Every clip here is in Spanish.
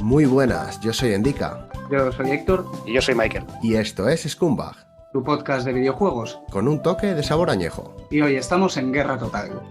Muy buenas, yo soy Endika. Yo soy Héctor. Y yo soy Michael. Y esto es Scumbag, Tu podcast de videojuegos. con un toque de sabor añejo. Y hoy estamos en Guerra Total.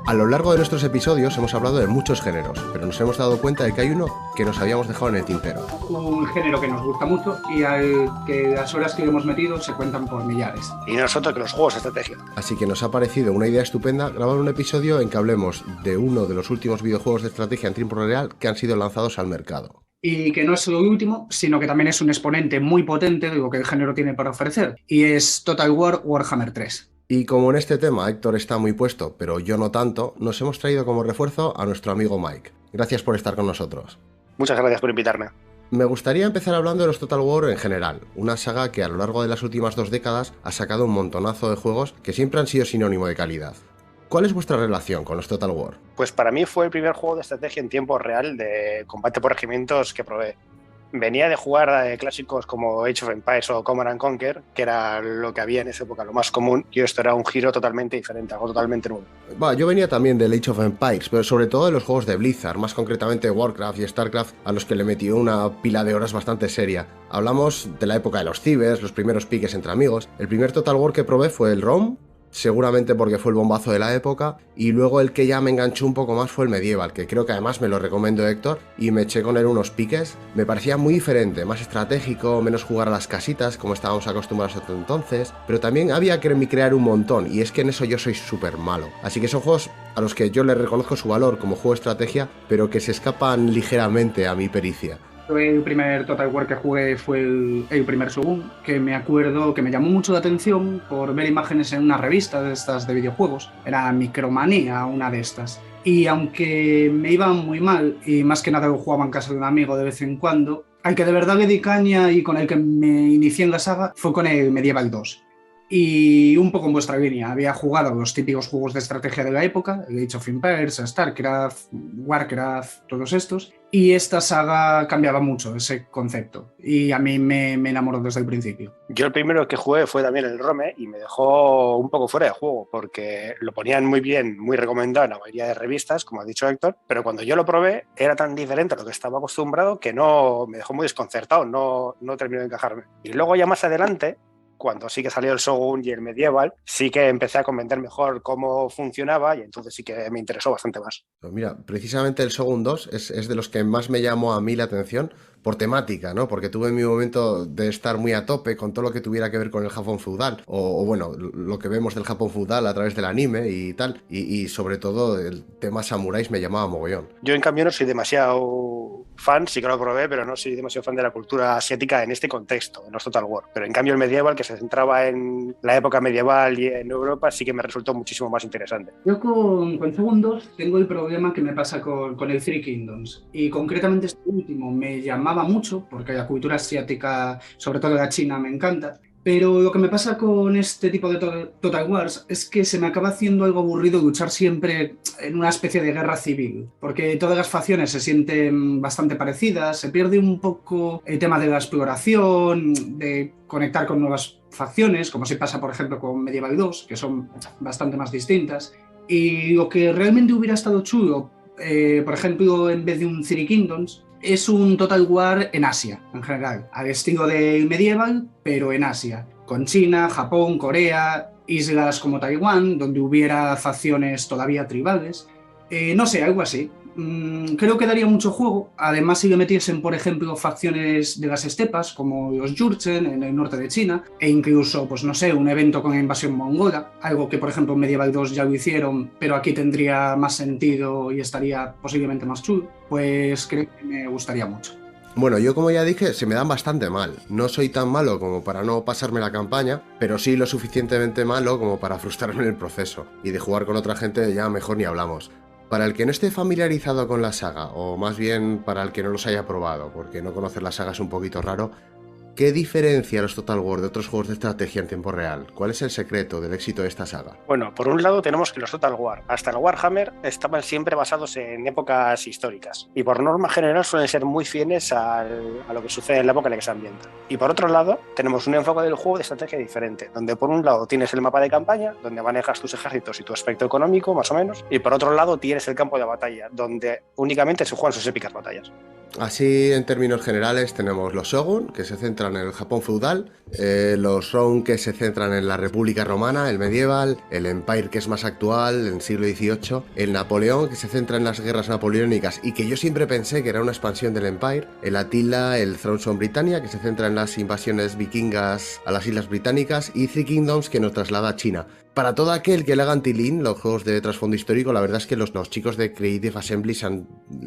A lo largo de nuestros episodios hemos hablado de muchos géneros, pero nos hemos dado cuenta de que hay uno que nos habíamos dejado en el tintero. Un género que nos gusta mucho y al que las horas que le hemos metido se cuentan por millares. Y nosotros que los juegos de estrategia. Así que nos ha parecido una idea estupenda grabar un episodio en que hablemos de uno de los últimos videojuegos de estrategia en tiempo real que han sido lanzados al mercado. Y que no es solo el último, sino que también es un exponente muy potente de lo que el género tiene para ofrecer. Y es Total War Warhammer 3. Y como en este tema Héctor está muy puesto, pero yo no tanto, nos hemos traído como refuerzo a nuestro amigo Mike. Gracias por estar con nosotros. Muchas gracias por invitarme. Me gustaría empezar hablando de los Total War en general, una saga que a lo largo de las últimas 2 décadas ha sacado un montonazo de juegos que siempre han sido sinónimo de calidad. ¿Cuál es vuestra relación con los Total War? Pues para mí fue el primer juego de estrategia en tiempo real de combate por regimientos que probé. Venía de jugar clásicos como Age of Empires o Command & Conquer, que era lo que había en esa época, lo más común, y esto era un giro totalmente diferente, algo totalmente nuevo. Yo venía también del Age of Empires, pero sobre todo de los juegos de Blizzard, más concretamente Warcraft y Starcraft, a los que le metió una pila de horas bastante seria. Hablamos de la época de los cibers, los primeros piques entre amigos. El primer Total War que probé fue el Rome, seguramente porque fue el bombazo de la época, y luego el que ya me enganchó un poco más fue el Medieval, que creo que además me lo recomendó Héctor, y me eché con él unos piques. Me parecía muy diferente, más estratégico, menos jugar a las casitas como estábamos acostumbrados hasta entonces, pero también había que crear un montón, y es que en eso yo soy súper malo. Así que son juegos a los que yo les reconozco su valor como juego de estrategia, pero que se escapan ligeramente a mi pericia. El primer Total War que jugué fue el primer Shogun, que me acuerdo que me llamó mucho la atención por ver imágenes en una revista de estas de videojuegos. Era Micromanía, una de estas. Y aunque me iba muy mal, y más que nada lo jugaba en casa de un amigo de vez en cuando, al que de verdad le di caña y con el que me inicié en la saga fue con el Medieval 2. Y un poco en vuestra línea, había jugado los típicos juegos de estrategia de la época, el Age of Empires, Starcraft, Warcraft, todos estos, y esta saga cambiaba mucho ese concepto, y a mí me enamoró desde el principio. Yo el primero que jugué fue también el Rome y me dejó un poco fuera de juego porque lo ponían muy bien, muy recomendado en la mayoría de revistas, como ha dicho Héctor, pero cuando yo lo probé era tan diferente a lo que estaba acostumbrado que no me dejó muy desconcertado, no terminó de encajarme. Y luego ya más adelante, cuando sí que salió el Shogun y el Medieval, sí que empecé a comprender mejor cómo funcionaba y entonces sí que me interesó bastante más. Pues mira, precisamente el Shogun 2 es de los que más me llamó a mí la atención por temática, ¿no? Porque tuve mi momento de estar muy a tope con todo lo que tuviera que ver con el Japón feudal, o bueno, lo que vemos del Japón feudal a través del anime y tal, y sobre todo el tema samuráis me llamaba mogollón. Yo en cambio no soy demasiado fan, sí que lo probé, pero no soy demasiado fan de la cultura asiática en este contexto, en los Total War. Pero en cambio el Medieval, que se centraba en la época medieval y en Europa, sí que me resultó muchísimo más interesante. Yo con Shogun 2 tengo el problema que me pasa con el Three Kingdoms, y concretamente este último me llamaba mucho porque la cultura asiática, sobre todo la China, me encanta. Pero lo que me pasa con este tipo de Total Wars es que se me acaba haciendo algo aburrido luchar siempre en una especie de guerra civil, porque todas las facciones se sienten bastante parecidas, se pierde un poco el tema de la exploración, de conectar con nuevas facciones, como si pasa por ejemplo con Medieval 2, que son bastante más distintas. Y lo que realmente hubiera estado chulo, por ejemplo, en vez de un Three Kingdoms, es un Total War en Asia, en general, al estilo del Medieval, pero en Asia, con China, Japón, Corea, islas como Taiwán, donde hubiera facciones todavía tribales. No sé, algo así. Creo que daría mucho juego. Además, si le metiesen, por ejemplo, facciones de las estepas, como los Jurchen en el norte de China, e incluso, pues no sé, un evento con invasión mongola, algo que, por ejemplo, en Medieval 2 ya lo hicieron, pero aquí tendría más sentido y estaría posiblemente más chulo, pues creo que me gustaría mucho. Bueno, yo como ya dije, se me dan bastante mal. No soy tan malo como para no pasarme la campaña, pero sí lo suficientemente malo como para frustrarme en el proceso. Y de jugar con otra gente ya mejor ni hablamos. Para el que no esté familiarizado con la saga, o más bien para el que no los haya probado, porque no conocer la saga es un poquito raro, ¿qué diferencia los Total War de otros juegos de estrategia en tiempo real? ¿Cuál es el secreto del éxito de esta saga? Bueno, por un lado tenemos que los Total War, hasta el Warhammer, estaban siempre basados en épocas históricas y por norma general suelen ser muy fieles a lo que sucede en la época en la que se ambienta. Y por otro lado tenemos un enfoque del juego de estrategia diferente, donde por un lado tienes el mapa de campaña, donde manejas tus ejércitos y tu aspecto económico, más o menos, y por otro lado tienes el campo de batalla, donde únicamente se juegan sus épicas batallas. Así, en términos generales, tenemos los Shogun, que se centran en el Japón feudal, los Roun, que se centran en la República Romana, el medieval, el Empire, que es más actual, en el siglo XVIII, el Napoleón, que se centra en las guerras napoleónicas y que yo siempre pensé que era una expansión del Empire, el Attila, el Thrones of Britannia, que se centra en las invasiones vikingas a las Islas Británicas, y Three Kingdoms, que nos traslada a China. Para todo aquel que le haga anti-lean, los juegos de trasfondo histórico, la verdad es que los chicos de Creative Assembly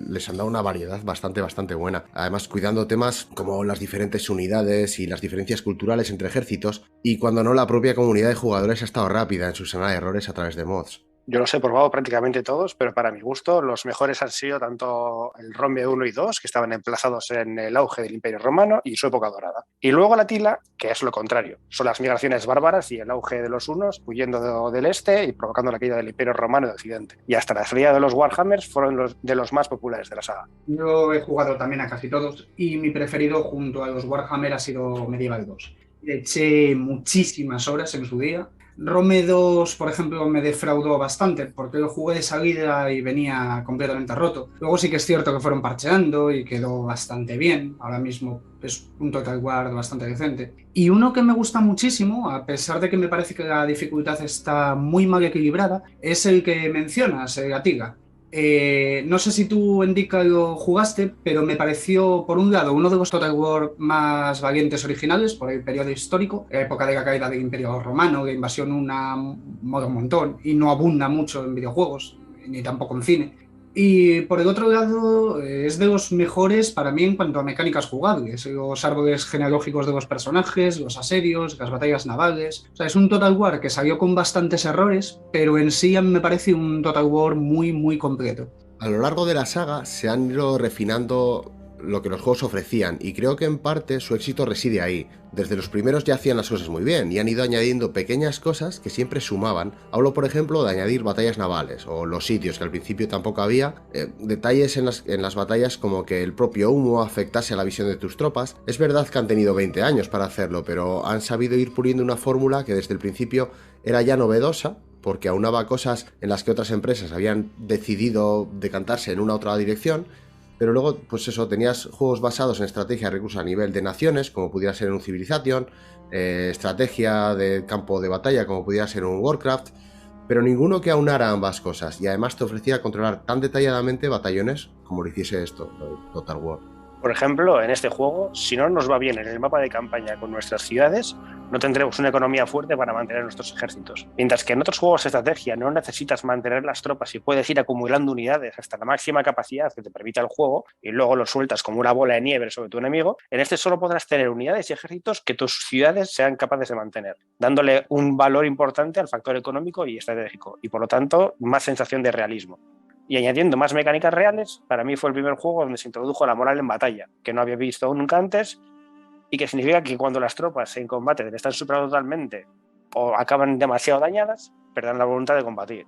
les han dado una variedad bastante buena. Además, cuidando temas como las diferentes unidades y las diferencias culturales entre ejércitos, y cuando no, la propia comunidad de jugadores ha estado rápida en subsanar errores a través de mods. Yo los he probado prácticamente todos, pero para mi gusto los mejores han sido tanto el Rome 1 y 2, que estaban emplazados en el auge del Imperio Romano y su época dorada. Y luego la Attila, que es lo contrario. Son las migraciones bárbaras y el auge de los hunos, huyendo del este y provocando la caída del Imperio Romano de Occidente. Y hasta la salida de los Warhammers fueron de los más populares de la saga. Yo he jugado también a casi todos y mi preferido junto a los Warhammer ha sido Medieval 2. Le eché muchísimas horas en su día. Rome 2, por ejemplo, me defraudó bastante porque lo jugué de salida y venía completamente roto. Luego sí que es cierto que fueron parcheando y quedó bastante bien. Ahora mismo es un Total War bastante decente. Y uno que me gusta muchísimo, a pesar de que me parece que la dificultad está muy mal equilibrada, es el que mencionas, el Atiga. No sé si tú, Endika, lo jugaste, pero me pareció, por un lado, uno de los Total War más valientes originales por el periodo histórico, la época de la caída del Imperio Romano, la invasión mola un montón y no abunda mucho en videojuegos, ni tampoco en cine. Y por el otro lado, es de los mejores para mí en cuanto a mecánicas jugables, los árboles genealógicos de los personajes, los asedios, las batallas navales. O sea, es un Total War que salió con bastantes errores, pero en sí a mí me parece un Total War muy completo. A lo largo de la saga se han ido refinando lo que los juegos ofrecían, y creo que en parte su éxito reside ahí. Desde los primeros ya hacían las cosas muy bien y han ido añadiendo pequeñas cosas que siempre sumaban. Hablo, por ejemplo, de añadir batallas navales o los sitios, que al principio tampoco había, detalles en las batallas como que el propio humo afectase a la visión de tus tropas. Es verdad que han tenido 20 años para hacerlo, pero han sabido ir puliendo una fórmula que desde el principio era ya novedosa, porque aunaba cosas en las que otras empresas habían decidido decantarse en una u otra dirección. Pero luego, pues eso, tenías juegos basados en estrategia de recursos a nivel de naciones, como pudiera ser un Civilization, estrategia de campo de batalla, como pudiera ser un Warcraft, pero ninguno que aunara ambas cosas, y además te ofrecía controlar tan detalladamente batallones como lo hiciese esto, Total War. Por ejemplo, en este juego, si no nos va bien en el mapa de campaña con nuestras ciudades, no tendremos una economía fuerte para mantener nuestros ejércitos. Mientras que en otros juegos de estrategia no necesitas mantener las tropas y puedes ir acumulando unidades hasta la máxima capacidad que te permita el juego y luego los sueltas como una bola de nieve sobre tu enemigo, en este solo podrás tener unidades y ejércitos que tus ciudades sean capaces de mantener, dándole un valor importante al factor económico y estratégico y por lo tanto más sensación de realismo. Y añadiendo más mecánicas reales, para mí fue el primer juego donde se introdujo la moral en batalla, que no había visto nunca antes, y que significa que cuando las tropas en combate están superadas totalmente o acaban demasiado dañadas, perderán la voluntad de combatir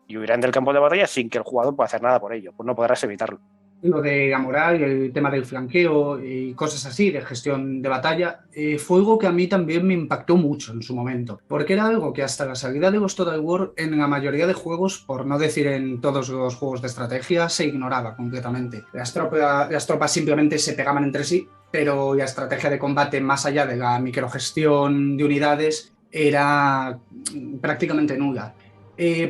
y huirán del campo de batalla sin que el jugador pueda hacer nada por ello, pues no podrás evitarlo. Lo de la moral, el tema del flanqueo y cosas así, de gestión de batalla, fue algo que a mí también me impactó mucho en su momento, porque era algo que hasta la salida de los Total War en la mayoría de juegos, por no decir en todos los juegos de estrategia, se ignoraba completamente. Las tropas simplemente se pegaban entre sí, pero la estrategia de combate más allá de la microgestión de unidades era prácticamente nula.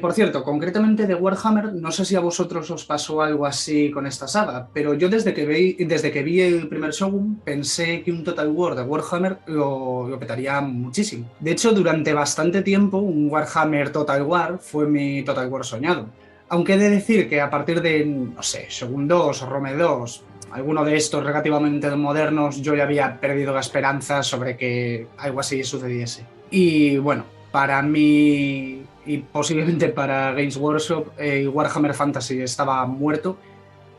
Por cierto, concretamente de Warhammer, no sé si a vosotros os pasó algo así con esta saga, pero yo desde que vi el primer Shogun pensé que un Total War de Warhammer lo petaría muchísimo. De hecho, durante bastante tiempo un Warhammer Total War fue mi Total War soñado. Aunque he de decir que a partir de, no sé, Shogun 2 o Rome 2, alguno de estos relativamente modernos, yo ya había perdido la esperanza sobre que algo así sucediese. Y bueno, para mí y posiblemente para Games Workshop Warhammer Fantasy estaba muerto.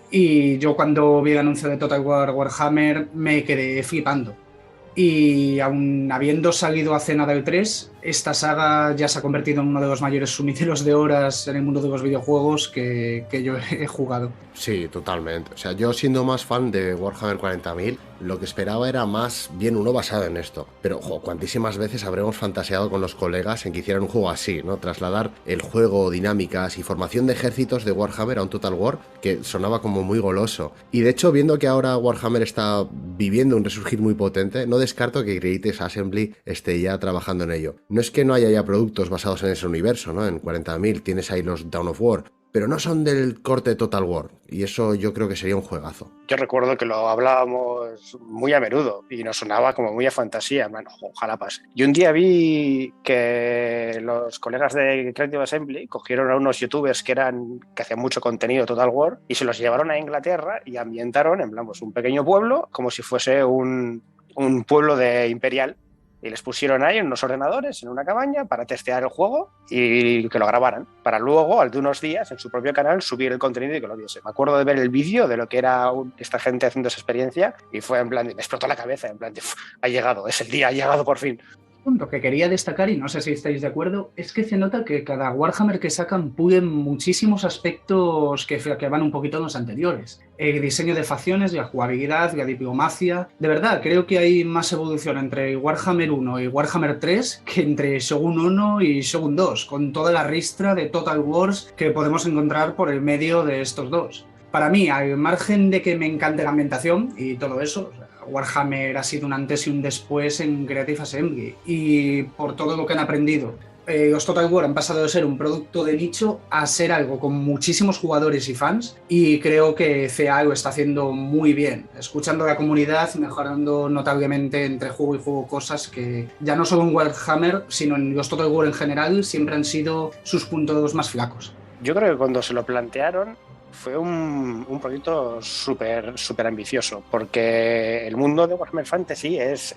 Y yo cuando vi el anuncio de Total War Warhammer me quedé flipando. Y aún habiendo salido hace nada el 3, esta saga ya se ha convertido en uno de los mayores sumideros de horas en el mundo de los videojuegos que yo he jugado. Sí, totalmente. O sea, yo siendo más fan de Warhammer 40.000, lo que esperaba era más bien uno basado en esto. Pero, cuantísimas veces habremos fantaseado con los colegas en que hicieran un juego así, ¿no? Trasladar el juego, dinámicas y formación de ejércitos de Warhammer a un Total War que sonaba como muy goloso. Y de hecho, viendo que ahora Warhammer está viviendo un resurgir muy potente, no descarto que Creative Assembly esté ya trabajando en ello. No es que no haya ya productos basados en ese universo, ¿no? En 40.000 tienes ahí los Dawn of War, pero no son del corte Total War, y eso yo creo que sería un juegazo. Yo recuerdo que lo hablábamos muy a menudo y nos sonaba como muy a fantasía, bueno, ojalá pase. Y un día vi que los colegas de Creative Assembly cogieron a unos youtubers que hacían mucho contenido Total War y se los llevaron a Inglaterra y ambientaron en plan, pues, un pequeño pueblo como si fuese un pueblo de Imperial. Y les pusieron ahí unos ordenadores en una cabaña para testear el juego y que lo grabaran, para luego, al de unos días, en su propio canal, subir el contenido y que lo viese. Me acuerdo de ver el vídeo de lo que era esta gente haciendo esa experiencia y fue en plan, me explotó la cabeza, en plan, ha llegado, es el día, ha llegado por fin. Punto que quería destacar, y no sé si estáis de acuerdo, es que se nota que cada Warhammer que sacan pulen muchísimos aspectos que van un poquito en los anteriores. El diseño de facciones, la jugabilidad, la diplomacia. De verdad, creo que hay más evolución entre Warhammer 1 y Warhammer 3 que entre Shogun 1 y Shogun 2, con toda la ristra de Total Wars que podemos encontrar por el medio de estos dos. Para mí, al margen de que me encante la ambientación y todo eso, Warhammer ha sido un antes y un después en Creative Assembly, y por todo lo que han aprendido. Los Total War han pasado de ser un producto de nicho a ser algo con muchísimos jugadores y fans, y creo que CA lo está haciendo muy bien, escuchando a la comunidad, mejorando notablemente entre juego y juego cosas que ya no solo en Warhammer, sino en los Total War en general siempre han sido sus puntos más flacos. Yo creo que cuando se lo plantearon fue un proyecto súper ambicioso, porque el mundo de Warhammer Fantasy es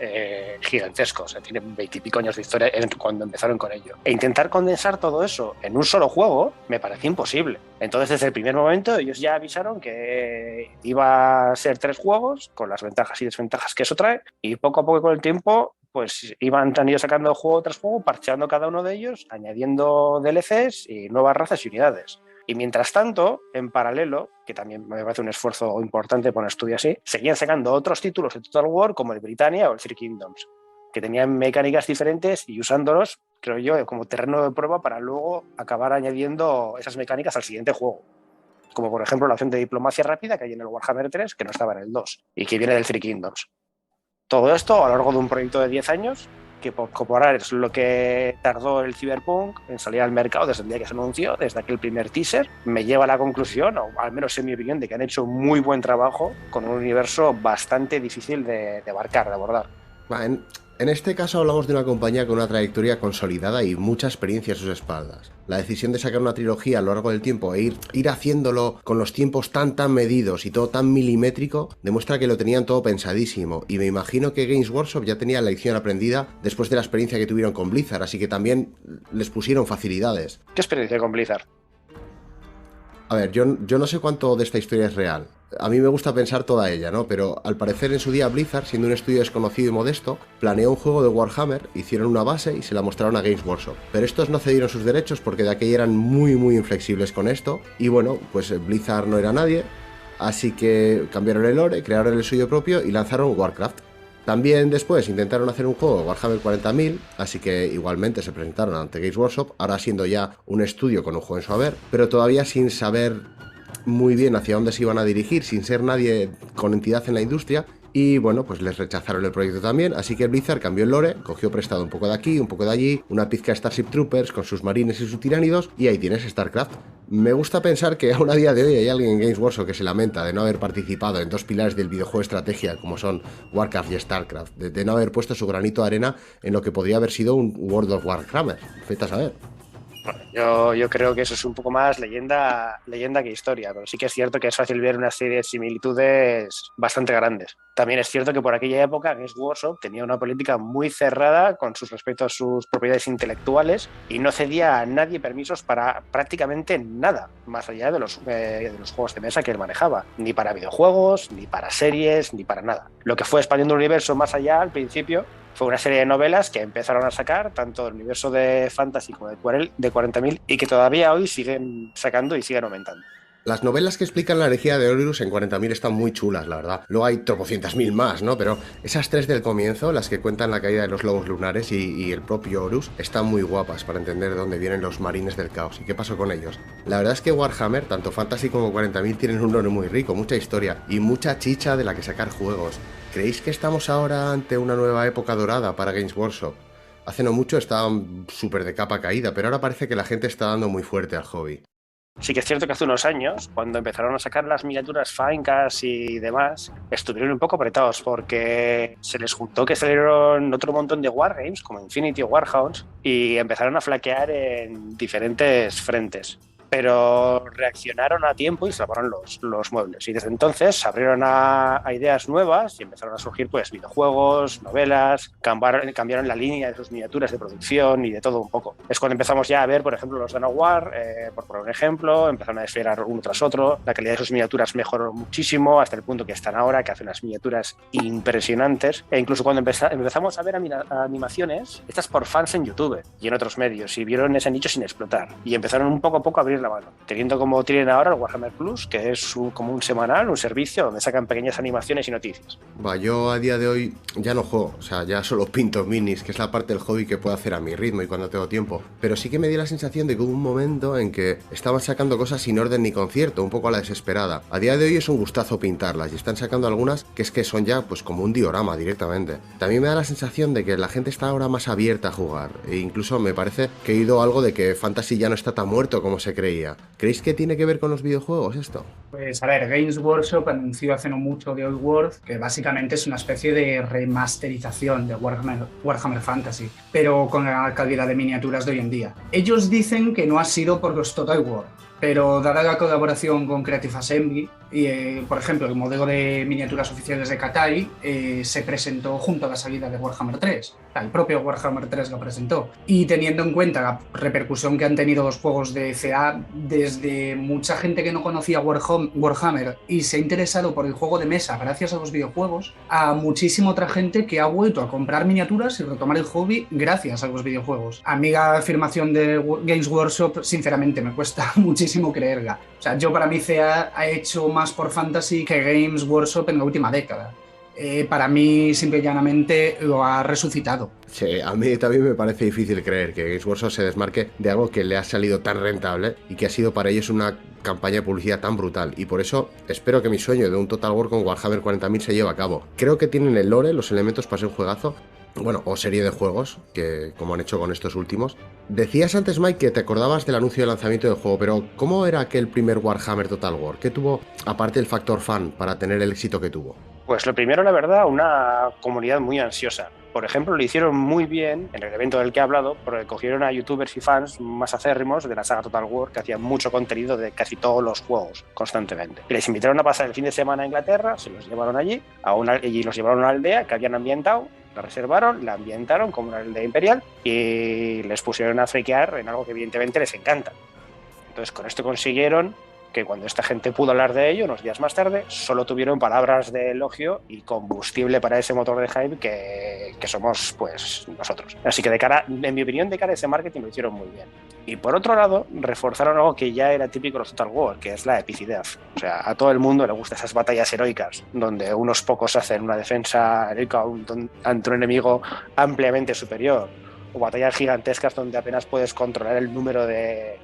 gigantesco, o sea, tiene 20 y pico años de historia cuando empezaron con ello. E intentar condensar todo eso en un solo juego me parecía imposible. Entonces, desde el primer momento, ellos ya avisaron que iba a ser 3 juegos, con las ventajas y desventajas que eso trae, y poco a poco con el tiempo pues han ido sacando juego tras juego, parcheando cada uno de ellos, añadiendo DLCs y nuevas razas y unidades. Y mientras tanto, en paralelo, que también me parece un esfuerzo importante por un estudio así, seguían sacando otros títulos de Total War como el Britannia o el Three Kingdoms, que tenían mecánicas diferentes y usándolos, creo yo, como terreno de prueba para luego acabar añadiendo esas mecánicas al siguiente juego. Como por ejemplo la opción de diplomacia rápida que hay en el Warhammer 3, que no estaba en el 2, y que viene del Three Kingdoms. Todo esto a lo largo de un proyecto de 10 años, que por comparar es lo que tardó el Cyberpunk en salir al mercado desde el día que se anunció, desde aquel primer teaser, me lleva a la conclusión, o al menos en mi opinión, de que han hecho muy buen trabajo con un universo bastante difícil de abarcar, de abordar. En este caso hablamos de una compañía con una trayectoria consolidada y mucha experiencia a sus espaldas. La decisión de sacar una trilogía a lo largo del tiempo e ir haciéndolo con los tiempos tan medidos y todo tan milimétrico demuestra que lo tenían todo pensadísimo, y me imagino que Games Workshop ya tenía la lección aprendida después de la experiencia que tuvieron con Blizzard, así que también les pusieron facilidades. ¿Qué experiencia con Blizzard? A ver, yo no sé cuánto de esta historia es real. A mí me gusta pensar toda ella, ¿no? Pero al parecer en su día Blizzard, siendo un estudio desconocido y modesto, planeó un juego de Warhammer, hicieron una base y se la mostraron a Games Workshop. Pero estos no cedieron sus derechos porque de aquella eran muy inflexibles con esto. Y bueno, pues Blizzard no era nadie, así que cambiaron el lore, crearon el suyo propio y lanzaron Warcraft. También después intentaron hacer un juego Warhammer 40.000, así que igualmente se presentaron ante Games Workshop, ahora siendo ya un estudio con un juego en su haber, pero todavía sin saber muy bien hacia dónde se iban a dirigir, sin ser nadie con entidad en la industria, y bueno, pues les rechazaron el proyecto también, así que Blizzard cambió el lore, cogió prestado un poco de aquí, un poco de allí, una pizca de Starship Troopers con sus marines y sus tiránidos, y ahí tienes StarCraft. Me gusta pensar que aún a día de hoy hay alguien en Games Workshop que se lamenta de no haber participado en dos pilares del videojuego de estrategia como son Warcraft y StarCraft, de no haber puesto su granito de arena en lo que podría haber sido un World of Warhammer. Vete a saber. Bueno, yo creo que eso es un poco más leyenda que historia, pero sí que es cierto que es fácil ver una serie de similitudes bastante grandes. También es cierto que por aquella época Games Workshop tenía una política muy cerrada con sus respecto a sus propiedades intelectuales y no cedía a nadie permisos para prácticamente nada, más allá de los juegos de mesa que él manejaba, ni para videojuegos, ni para series, ni para nada. Lo que fue expandiendo el universo más allá al principio fue una serie de novelas que empezaron a sacar tanto el universo de fantasy como de 40.000 y que todavía hoy siguen sacando y siguen aumentando. Las novelas que explican la herejía de Horus en 40.000 están muy chulas, la verdad. Luego hay tropocientas mil más, ¿no? Pero esas tres del comienzo, las que cuentan la caída de los lobos lunares y el propio Horus, están muy guapas para entender de dónde vienen los marines del caos y qué pasó con ellos. La verdad es que Warhammer, tanto Fantasy como 40.000, tienen un lore muy rico, mucha historia y mucha chicha de la que sacar juegos. ¿Creéis que estamos ahora ante una nueva época dorada para Games Workshop? Hace no mucho estaban súper de capa caída, pero ahora parece que la gente está dando muy fuerte al hobby. Sí que es cierto que hace unos años, cuando empezaron a sacar las miniaturas Finecast y demás, estuvieron un poco apretados porque se les juntó que salieron otro montón de wargames, como Infinity o Warhounds, y empezaron a flaquear en diferentes frentes. Pero reaccionaron a tiempo y salvaron los muebles. Y desde entonces se abrieron a ideas nuevas y empezaron a surgir pues, videojuegos, novelas, cambiaron la línea de sus miniaturas de producción y de todo un poco. Es cuando empezamos ya a ver, por ejemplo, los Danowar, por poner un ejemplo, empezaron a desfilar uno tras otro. La calidad de sus miniaturas mejoró muchísimo hasta el punto que están ahora, que hacen unas miniaturas impresionantes. E incluso cuando empezamos a ver animaciones hechas por fans en YouTube y en otros medios y vieron ese nicho sin explotar. Y empezaron un poco a poco a abrir la mano, teniendo como tienen ahora el Warhammer Plus, que es como un semanal, un servicio donde sacan pequeñas animaciones y noticias. Yo a día de hoy ya no juego, o sea, ya solo pinto minis, que es la parte del hobby que puedo hacer a mi ritmo y cuando tengo tiempo, pero sí que me dio la sensación de que hubo un momento en que estaban sacando cosas sin orden ni concierto, un poco a la desesperada. A día de hoy es un gustazo pintarlas y están sacando algunas que son ya pues como un diorama directamente. También me da la sensación de que la gente está ahora más abierta a jugar e incluso me parece que he oído algo de que Fantasy ya no está tan muerto como se creía. ¿Creéis que tiene que ver con los videojuegos esto? Pues a ver, Games Workshop anunció hace no mucho de Old World, que básicamente es una especie de remasterización de Warhammer Fantasy, pero con la calidad de miniaturas de hoy en día. Ellos dicen que no ha sido por los Total War, pero dada la colaboración con Creative Assembly, y, por ejemplo, el modelo de miniaturas oficiales de Katai se presentó junto a la salida de Warhammer 3. El propio Warhammer 3 lo presentó. Y teniendo en cuenta la repercusión que han tenido los juegos de CA, desde mucha gente que no conocía Warhammer y se ha interesado por el juego de mesa gracias a los videojuegos, a muchísima otra gente que ha vuelto a comprar miniaturas y retomar el hobby gracias a los videojuegos. A mí la afirmación de Games Workshop, sinceramente, me cuesta muchísimo creerla. O sea, para mí CA ha hecho más por Fantasy que Games Workshop en la última década. Para mí, simple y llanamente, lo ha resucitado. Sí, a mí también me parece difícil creer que Games Workshop se desmarque de algo que le ha salido tan rentable y que ha sido para ellos una campaña de publicidad tan brutal. Y por eso espero que mi sueño de un Total War con Warhammer 40.000 se lleve a cabo. Creo que tienen el lore, los elementos para ser un juegazo. Bueno, o serie de juegos, que como han hecho con estos últimos. Decías antes, Mike, que te acordabas del anuncio de lanzamiento del juego, pero ¿cómo era aquel primer Warhammer Total War? ¿Qué tuvo, aparte del factor fan, para tener el éxito que tuvo? Pues lo primero, la verdad, una comunidad muy ansiosa. Por ejemplo, lo hicieron muy bien en el evento del que he hablado, porque cogieron a youtubers y fans más acérrimos de la saga Total War, que hacían mucho contenido de casi todos los juegos constantemente. Y les invitaron a pasar el fin de semana a Inglaterra, se los llevaron allí, y los llevaron a una aldea que habían ambientado, la reservaron, la ambientaron como una aldea imperial y les pusieron a friquear en algo que evidentemente les encanta. Entonces, con esto consiguieron que cuando esta gente pudo hablar de ello, unos días más tarde, solo tuvieron palabras de elogio y combustible para ese motor de hype que somos pues nosotros. Así que en mi opinión, de cara a ese marketing lo hicieron muy bien. Y por otro lado, reforzaron algo que ya era típico de los Total War, que es la epicidad. O sea, a todo el mundo le gustan esas batallas heroicas, donde unos pocos hacen una defensa heroica ante un enemigo ampliamente superior, o batallas gigantescas donde apenas puedes controlar el número de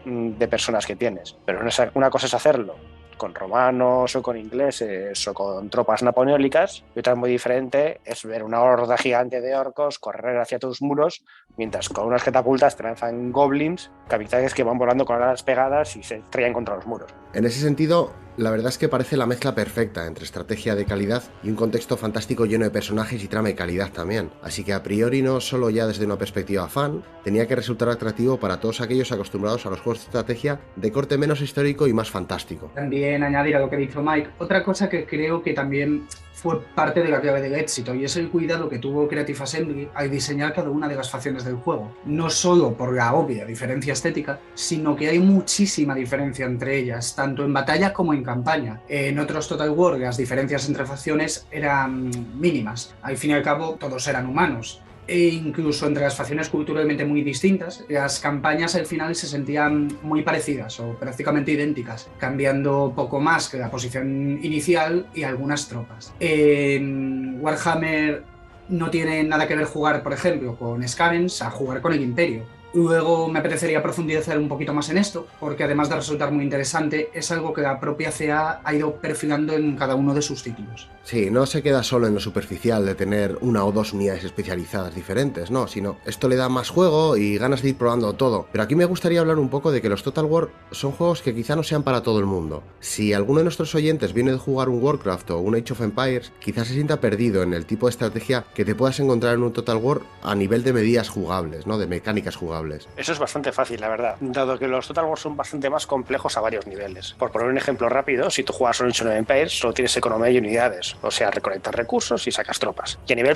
personas que tienes. Pero una cosa es hacerlo con romanos o con ingleses o con tropas napoleónicas, y otra muy diferente es ver una horda gigante de orcos correr hacia tus muros mientras con unas catapultas te lanzan goblins, capitanes que van volando con alas pegadas y se estrellan contra los muros. En ese sentido, La verdad es que parece la mezcla perfecta entre estrategia de calidad y un contexto fantástico lleno de personajes y trama de calidad también. Así que a priori no solo ya desde una perspectiva fan, tenía que resultar atractivo para todos aquellos acostumbrados a los juegos de estrategia de corte menos histórico y más fantástico. También añadir a lo que dijo Mike, otra cosa que creo que también fue parte de la clave del éxito, y es el cuidado que tuvo Creative Assembly al diseñar cada una de las facciones del juego. No solo por la obvia diferencia estética, sino que hay muchísima diferencia entre ellas, tanto en batalla como en campaña. En otros Total War las diferencias entre facciones eran mínimas. Al fin y al cabo, todos eran humanos. E incluso entre las facciones culturalmente muy distintas, las campañas al final se sentían muy parecidas o prácticamente idénticas, cambiando poco más que la posición inicial y algunas tropas. En Warhammer no tiene nada que ver jugar, por ejemplo, con Scavens a jugar con el Imperio. Luego me apetecería profundizar un poquito más en esto, porque además de resultar muy interesante, es algo que la propia CA ha ido perfilando en cada uno de sus títulos. Sí, no se queda solo en lo superficial de tener una o dos unidades especializadas diferentes, no, sino esto le da más juego y ganas de ir probando todo. Pero aquí me gustaría hablar un poco de que los Total War son juegos que quizá no sean para todo el mundo. Si alguno de nuestros oyentes viene de jugar un Warcraft o un Age of Empires, quizás se sienta perdido en el tipo de estrategia que te puedas encontrar en un Total War a nivel de medidas jugables, ¿no? De mecánicas jugables. Eso es bastante fácil, la verdad, dado que los Total War son bastante más complejos a varios niveles. Por poner un ejemplo rápido, si tú juegas un Age of Empires, solo tienes economía y unidades, o sea, recolectas recursos y sacas tropas. Y a nivel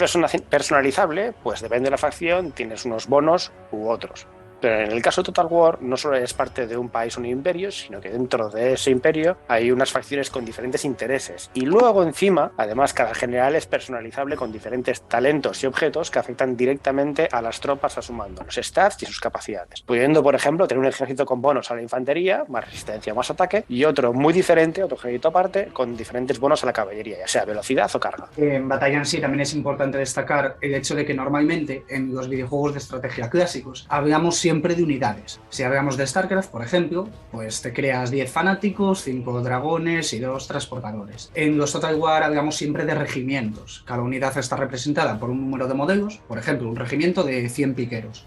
personalizable, pues depende de la facción, tienes unos bonos u otros. Pero en el caso de Total War no solo eres parte de un país o un imperio, sino que dentro de ese imperio hay unas facciones con diferentes intereses. Y luego encima, además, cada general es personalizable con diferentes talentos y objetos que afectan directamente a las tropas a su mando, los stats y sus capacidades. Pudiendo, por ejemplo, tener un ejército con bonos a la infantería, más resistencia, más ataque, y otro muy diferente, otro ejército aparte, con diferentes bonos a la caballería, ya sea velocidad o carga. En batalla en sí también es importante destacar el hecho de que normalmente en los videojuegos de estrategia clásicos hablamos siempre de unidades. Si hablamos de StarCraft, por ejemplo, pues te creas 10 fanáticos, 5 dragones y 2 transportadores. En los Total War hablamos siempre de regimientos. Cada unidad está representada por un número de modelos, por ejemplo, un regimiento de 100 piqueros.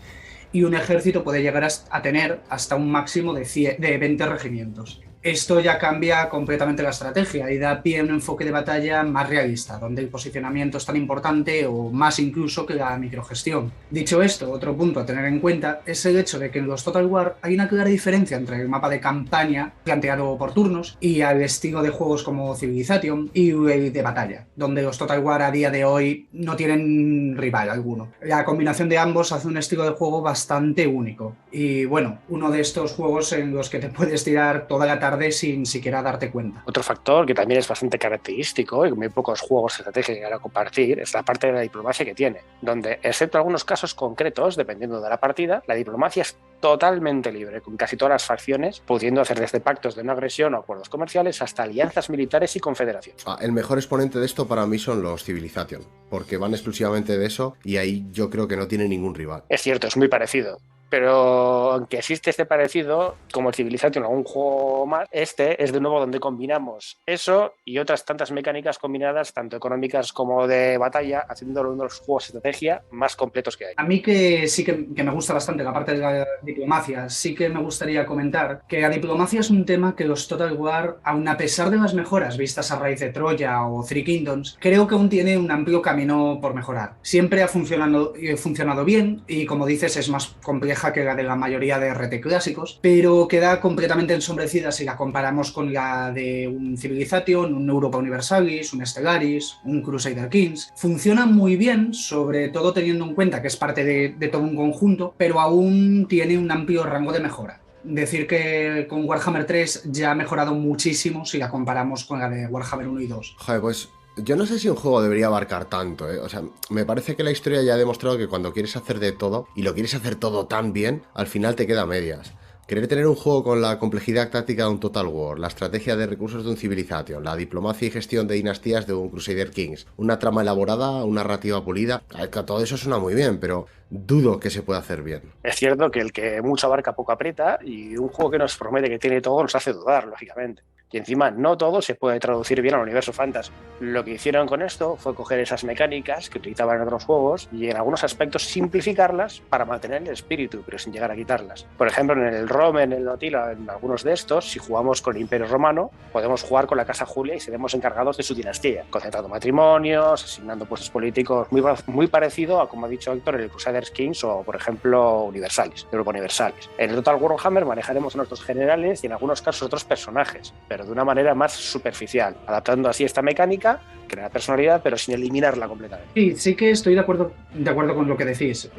Y un ejército puede llegar a tener hasta un máximo de 20 regimientos. Esto ya cambia completamente la estrategia y da pie a un enfoque de batalla más realista, donde el posicionamiento es tan importante o más incluso que la microgestión. Dicho esto, otro punto a tener en cuenta es el hecho de que en los Total War hay una clara diferencia entre el mapa de campaña planteado por turnos y al estilo de juegos como Civilization y el de batalla, donde los Total War a día de hoy no tienen rival alguno. La combinación de ambos hace un estilo de juego bastante único y bueno, uno de estos juegos en los que te puedes tirar toda la tarde sin siquiera darte cuenta. Otro factor que también es bastante característico y que muy pocos juegos de estrategia llegan a compartir es la parte de la diplomacia que tiene, donde, excepto algunos casos concretos, dependiendo de la partida, la diplomacia es totalmente libre, con casi todas las facciones pudiendo hacer desde pactos de no agresión o acuerdos comerciales hasta alianzas militares y confederaciones. El mejor exponente de esto para mí son los Civilization, porque van exclusivamente de eso y ahí yo creo que no tiene ningún rival. Es cierto, es muy parecido. Pero aunque existe este parecido, como el Civilization o algún juego más, este es de nuevo donde combinamos eso y otras tantas mecánicas combinadas, tanto económicas como de batalla, haciéndolo uno de los juegos de estrategia más completos que hay. A mí que sí que me gusta bastante la parte de la diplomacia, sí que me gustaría comentar que la diplomacia es un tema que los Total War, aun a pesar de las mejoras vistas a raíz de Troya o Three Kingdoms, creo que aún tiene un amplio camino por mejorar. Siempre ha funcionado bien y, como dices, es más compleja que la de la mayoría de RT clásicos, pero queda completamente ensombrecida si la comparamos con la de un Civilization, un Europa Universalis, un Stellaris, un Crusader Kings. Funciona muy bien, sobre todo teniendo en cuenta que es parte de todo un conjunto, pero aún tiene un amplio rango de mejora. Decir que con Warhammer 3 ya ha mejorado muchísimo si la comparamos con la de Warhammer 1 y 2. Joder, pues yo no sé si un juego debería abarcar tanto, ¿eh? O sea, me parece que la historia ya ha demostrado que cuando quieres hacer de todo, y lo quieres hacer todo tan bien, al final te queda a medias. Querer tener un juego con la complejidad táctica de un Total War, la estrategia de recursos de un Civilization, la diplomacia y gestión de dinastías de un Crusader Kings, una trama elaborada, una narrativa pulida, todo eso suena muy bien, pero dudo que se pueda hacer bien. Es cierto que el que mucho abarca poco aprieta y un juego que nos promete que tiene todo nos hace dudar, lógicamente. Y encima no todo se puede traducir bien al universo fantasy. Lo que hicieron con esto fue coger esas mecánicas que utilizaban en otros juegos y en algunos aspectos simplificarlas para mantener el espíritu, pero sin llegar a quitarlas. Por ejemplo, en el Rome, en el Notila, en algunos de estos, si jugamos con el Imperio Romano, podemos jugar con la Casa Julia y seremos encargados de su dinastía, concentrando matrimonios, asignando puestos políticos, muy parecido a, como ha dicho Héctor, el Crusader Kings o, por ejemplo, Universalis, Europa Universalis. En el Total Warhammer manejaremos a nuestros generales y en algunos casos otros personajes, pero de una manera más superficial, adaptando así esta mecánica, crear personalidad, pero sin eliminarla completamente. Sí, sí que estoy de acuerdo con lo que decís.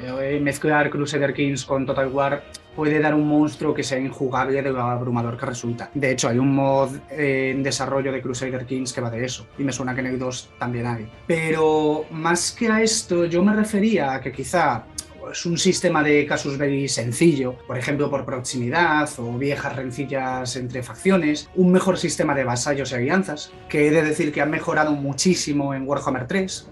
Mezclar Crusader Kings con Total War puede dar un monstruo que sea injugable de lo abrumador que resulta. De hecho, hay un mod en desarrollo de Crusader Kings que va de eso, y me suena que en el 2 también hay. Pero más que a esto, yo me refería a que quizá es un sistema de casus belli sencillo, por ejemplo por proximidad o viejas rencillas entre facciones, un mejor sistema de vasallos y alianzas, que he de decir que han mejorado muchísimo en Warhammer 3,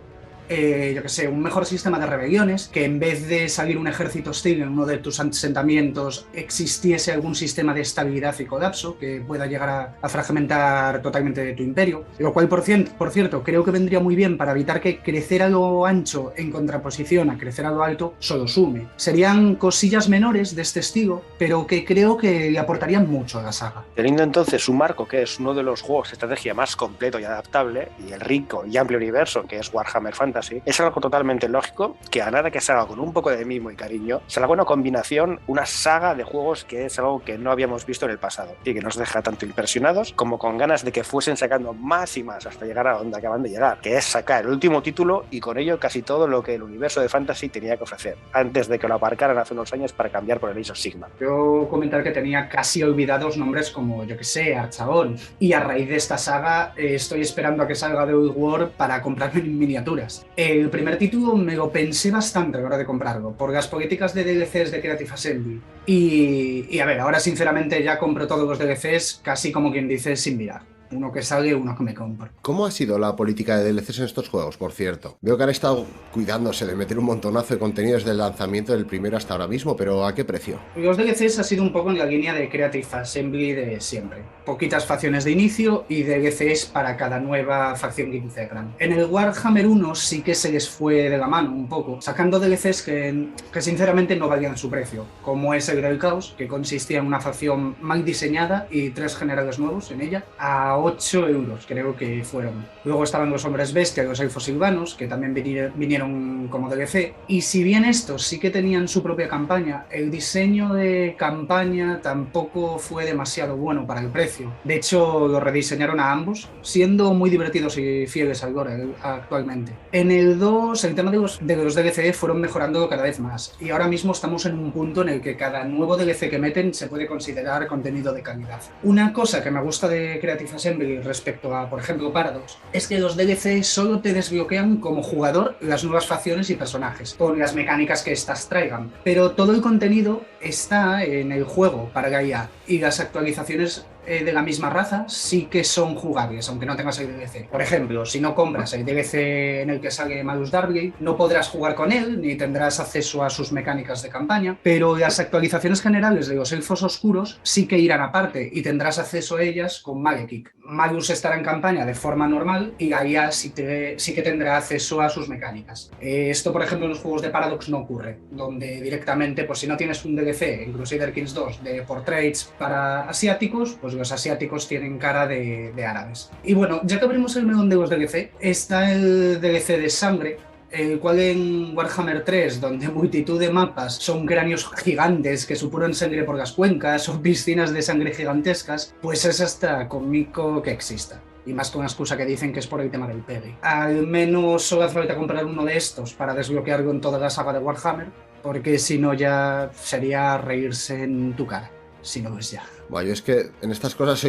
yo que sé, un mejor sistema de rebeliones, que en vez de salir un ejército hostil en uno de tus asentamientos existiese algún sistema de estabilidad y colapso que pueda llegar a fragmentar totalmente tu imperio, lo cual por cierto creo que vendría muy bien para evitar que crecer a lo ancho en contraposición a crecer a lo alto solo sume. Serían cosillas menores de este estilo, pero que creo que le aportarían mucho a la saga. Teniendo entonces un marco que es uno de los juegos de estrategia más completo y adaptable, y el rico y amplio universo que es Warhammer Fantasy, es algo totalmente lógico que a nada que se haga con un poco de mimo y cariño, se haga una combinación, una saga de juegos que es algo que no habíamos visto en el pasado y que nos deja tanto impresionados como con ganas de que fuesen sacando más y más hasta llegar a donde acaban de llegar, que es sacar el último título y con ello casi todo lo que el universo de Fantasy tenía que ofrecer, antes de que lo aparcaran hace unos años para cambiar por el Age of Sigmar. Yo comentar que tenía casi olvidados nombres como, yo que sé, Archagón, y a raíz de esta saga estoy esperando a que salga The Old War para comprarme miniaturas. El primer título me lo pensé bastante a la hora de comprarlo, por las políticas de DLCs de Creative Assembly. Y a ver, ahora sinceramente ya compro todos los DLCs casi como quien dice sin mirar. Uno que sale, uno que me compro. ¿Cómo ha sido la política de DLCs en estos juegos, por cierto? Veo que han estado cuidándose de meter un montonazo de contenido desde el lanzamiento del primero hasta ahora mismo, pero ¿a qué precio? Los DLCs ha sido un poco en la línea de Creative Assembly de siempre. Poquitas facciones de inicio y DLCs para cada nueva facción que integran. En el Warhammer 1 sí que se les fue de la mano un poco, sacando DLCs que sinceramente no valían su precio, como es el del Caos, que consistía en una facción mal diseñada y 3 generales nuevos en ella, a 8 euros creo que fueron. Luego estaban los hombres bestia y los elfos silvanos, que también vinieron como DLC, y si bien estos sí que tenían su propia campaña, el diseño de campaña tampoco fue demasiado bueno para el precio. De hecho, lo rediseñaron a ambos, siendo muy divertidos y fieles al lore actualmente. En el 2, el tema de los DLC fueron mejorando cada vez más, y ahora mismo estamos en un punto en el que cada nuevo DLC que meten se puede considerar contenido de calidad. Una cosa que me gusta de Creative Assembly respecto a, por ejemplo, Paradox, es que los DLC solo te desbloquean como jugador las nuevas facciones y personajes, con las mecánicas que éstas traigan, pero todo el contenido está en el juego para Gaia, y las actualizaciones de la misma raza sí que son jugables, aunque no tengas el DLC. Por ejemplo, si no compras el DLC en el que sale Malus Darkgate, no podrás jugar con él, ni tendrás acceso a sus mecánicas de campaña, pero las actualizaciones generales de los elfos oscuros sí que irán aparte y tendrás acceso a ellas con Malekith. Malus estará en campaña de forma normal y Gaia sí que tendrá acceso a sus mecánicas. Esto, por ejemplo, en los juegos de Paradox no ocurre, donde directamente, pues si no tienes un DLC en Crusader Kings 2 de portraits para asiáticos, pues los asiáticos tienen cara de árabes. Y bueno, ya que abrimos el melón de los DLC, está el DLC de sangre, el cual en Warhammer 3, donde multitud de mapas son cráneos gigantes que supuran sangre por las cuencas o piscinas de sangre gigantescas, pues es hasta cómico que exista. Y más con la excusa que dicen que es por el tema del PEGI. Al menos solo hace falta comprar uno de estos para desbloquearlo en toda la saga de Warhammer, porque si no ya sería reírse en tu cara, si no lo es ya. Bueno, yo es que en estas cosas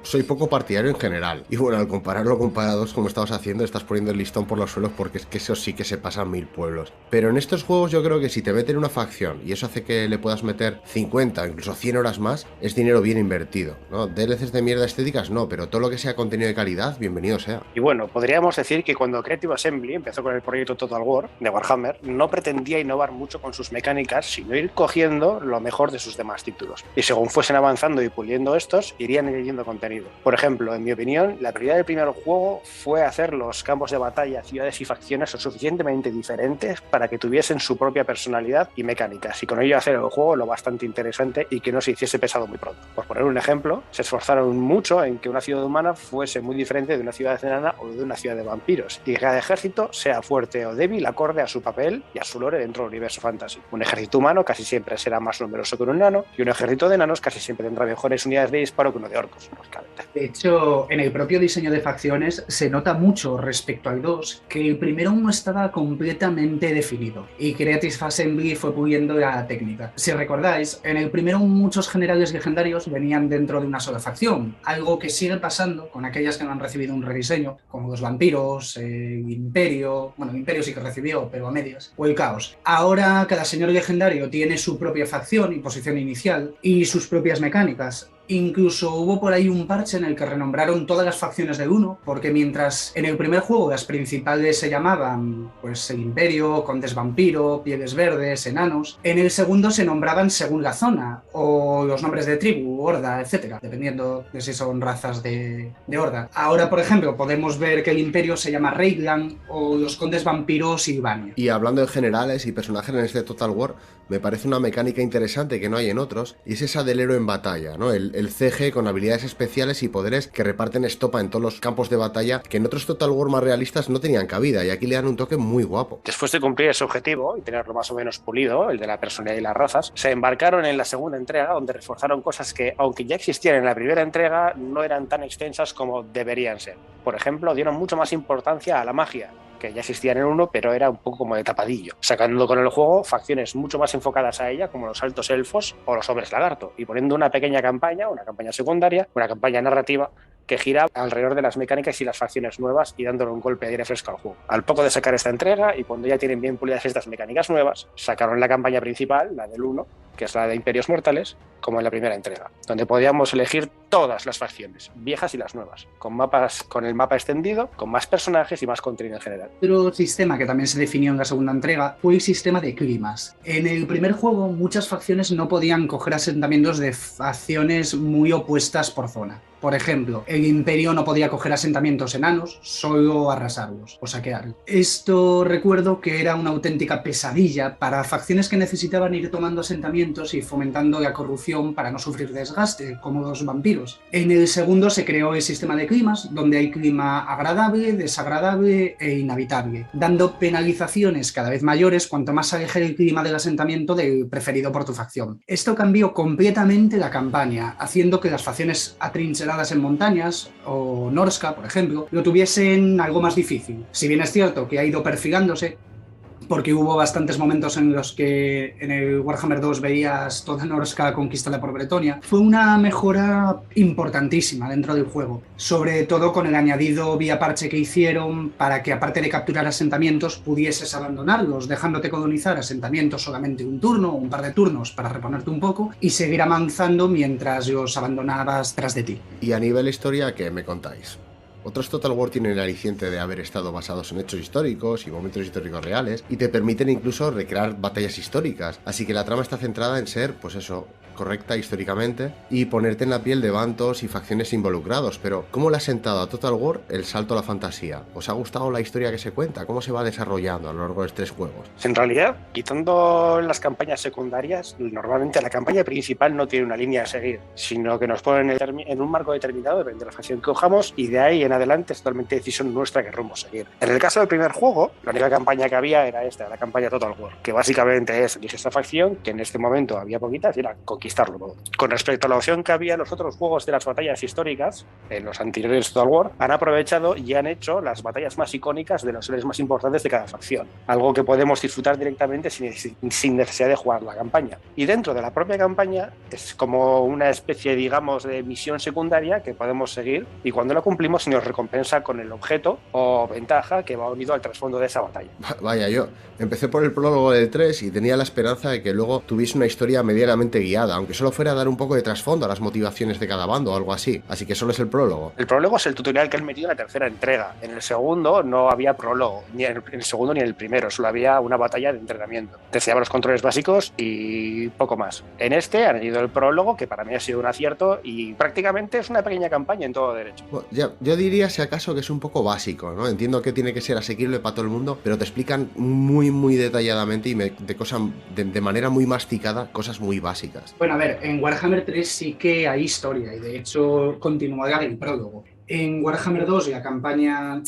soy poco partidario en general. Y bueno, al compararlo con Paradox, como estabas haciendo, estás poniendo el listón por los suelos porque es que eso sí que se pasan 1000 pueblos. Pero en estos juegos yo creo que si te meten una facción y eso hace que le puedas meter 50, incluso 100 horas más, es dinero bien invertido, ¿no? DLCs de mierda estéticas no, pero todo lo que sea contenido de calidad, bienvenido sea. Y bueno, podríamos decir que cuando Creative Assembly empezó con el proyecto Total War de Warhammer, no pretendía innovar mucho con sus mecánicas, sino ir cogiendo lo mejor de sus demás títulos. Y según fuesen avanzando y puliendo estos, irían añadiendo contenido. Por ejemplo, en mi opinión, la prioridad del primer juego fue hacer los campos de batalla, ciudades y facciones lo suficientemente diferentes para que tuviesen su propia personalidad y mecánicas, y con ello hacer el juego lo bastante interesante y que no se hiciese pesado muy pronto. Por poner un ejemplo, se esforzaron mucho en que una ciudad humana fuese muy diferente de una ciudad enana o de una ciudad de vampiros, y que cada ejército sea fuerte o débil acorde a su papel y a su lore dentro del universo fantasy. Un ejército humano casi siempre será más numeroso que un enano, y un ejército de enanos casi siempre tendrá mejores unidades de disparo que uno de orcos, lógicamente. De hecho, en el propio diseño de facciones se nota mucho respecto al 2 que el primero no estaba completamente definido, y Creative Assembly fue puliendo la técnica. Si recordáis, en el primero muchos generales legendarios venían dentro de una sola facción, algo que sigue pasando con aquellas que no han recibido un rediseño, como los vampiros, el Imperio, bueno, el Imperio sí que recibió, pero a medias, o el Caos. Ahora cada señor legendario tiene su propia facción y posición inicial, y sus propias mecánicas. Incluso hubo por ahí un parche en el que renombraron todas las facciones del 1, porque mientras en el primer juego las principales se llamaban pues el Imperio, Condes Vampiro, Pieles Verdes, Enanos, en el segundo se nombraban según la zona, o los nombres de tribu, horda, etc., dependiendo de si son razas de horda. Ahora, por ejemplo, podemos ver que el Imperio se llama Reigland o los Condes Vampiro Silvania. Y hablando de generales y personajes en este Total War, me parece una mecánica interesante que no hay en otros, y es esa del héroe en batalla, ¿no? El CG con habilidades especiales y poderes que reparten estopa en todos los campos de batalla que en otros Total War más realistas no tenían cabida, y aquí le dan un toque muy guapo. Después de cumplir ese objetivo y tenerlo más o menos pulido, el de la personalidad y las razas, se embarcaron en la segunda entrega, donde reforzaron cosas que, aunque ya existían en la primera entrega, no eran tan extensas como deberían ser. Por ejemplo, dieron mucho más importancia a la magia, que ya existían en uno, pero era un poco como de tapadillo, sacando con el juego facciones mucho más enfocadas a ella, como los altos elfos o los hombres lagarto, y poniendo una pequeña campaña, una campaña secundaria, una campaña narrativa que gira alrededor de las mecánicas y las facciones nuevas, y dándole un golpe de aire fresco al juego. Al poco de sacar esta entrega, y cuando ya tienen bien pulidas estas mecánicas nuevas, sacaron la campaña principal, la del 1, que es la de Imperios Mortales, como en la primera entrega, donde podíamos elegir todas las facciones, viejas y las nuevas, con mapas, con el mapa extendido, con más personajes y más contenido en general. Otro sistema que también se definió en la segunda entrega fue el sistema de climas. En el primer juego, muchas facciones no podían coger asentamientos de facciones muy opuestas por zona. Por ejemplo, el Imperio no podía coger asentamientos enanos, solo arrasarlos o saquearlos. Esto recuerdo que era una auténtica pesadilla para facciones que necesitaban ir tomando asentamientos y fomentando la corrupción para no sufrir desgaste, como los vampiros. En el segundo se creó el sistema de climas, donde hay clima agradable, desagradable e inhabitable, dando penalizaciones cada vez mayores cuanto más aleje el clima del asentamiento del preferido por tu facción. Esto cambió completamente la campaña, haciendo que las facciones atrincheradas en montañas, o Norska, por ejemplo, lo tuviesen algo más difícil. Si bien es cierto que ha ido perfilándose, porque hubo bastantes momentos en los que en el Warhammer 2 veías toda Norska conquistada por Bretonia, fue una mejora importantísima dentro del juego, sobre todo con el añadido vía parche que hicieron para que, aparte de capturar asentamientos, pudieses abandonarlos, dejándote colonizar asentamientos solamente un turno o un par de turnos para reponerte un poco y seguir avanzando mientras los abandonabas tras de ti. Y a nivel historia, ¿qué me contáis? Otros Total War tienen el aliciente de haber estado basados en hechos históricos y momentos históricos reales, y te permiten incluso recrear batallas históricas, así que la trama está centrada en ser, pues eso, correcta históricamente y ponerte en la piel de bandos y facciones involucrados. Pero ¿cómo le ha sentado a Total War el salto a la fantasía? ¿Os ha gustado la historia que se cuenta? ¿Cómo se va desarrollando a lo largo de estos 3 juegos? En realidad, quitando las campañas secundarias, normalmente la campaña principal no tiene una línea a seguir, sino que nos ponen en un marco determinado, depende de la facción que cojamos, y de ahí en adelante es totalmente decisión nuestra qué rumbo seguir. En el caso del primer juego, la única campaña que había era esta, la campaña Total War, que básicamente es elige esta facción, que en este momento había poquitas, y era conquistarlo todo. Con respecto a la opción que había en los otros juegos de las batallas históricas, en los anteriores Total War, han aprovechado y han hecho las batallas más icónicas de los héroes más importantes de cada facción, algo que podemos disfrutar directamente sin necesidad de jugar la campaña. Y dentro de la propia campaña es como una especie, digamos, de misión secundaria que podemos seguir, y cuando la cumplimos, si nos os recompensa con el objeto o ventaja que va unido al trasfondo de esa batalla. Vaya, yo empecé por el prólogo del 3 y tenía la esperanza de que luego tuviese una historia medianamente guiada, aunque solo fuera a dar un poco de trasfondo a las motivaciones de cada bando o algo así. Así que solo es el prólogo. El prólogo es el tutorial que han metido en la tercera entrega. En el segundo no había prólogo, ni en el segundo ni en el primero, solo había una batalla de entrenamiento. Te enseñaban los controles básicos y poco más. En este han añadido el prólogo, que para mí ha sido un acierto y prácticamente es una pequeña campaña en todo derecho. Bueno, yo diría, si acaso, que es un poco básico, ¿no? Entiendo que tiene que ser asequible para todo el mundo, pero te explican muy detalladamente y de manera muy masticada cosas muy básicas. Bueno, a ver, en Warhammer 3 sí que hay historia y de hecho continuará el prólogo. En Warhammer 2, la campaña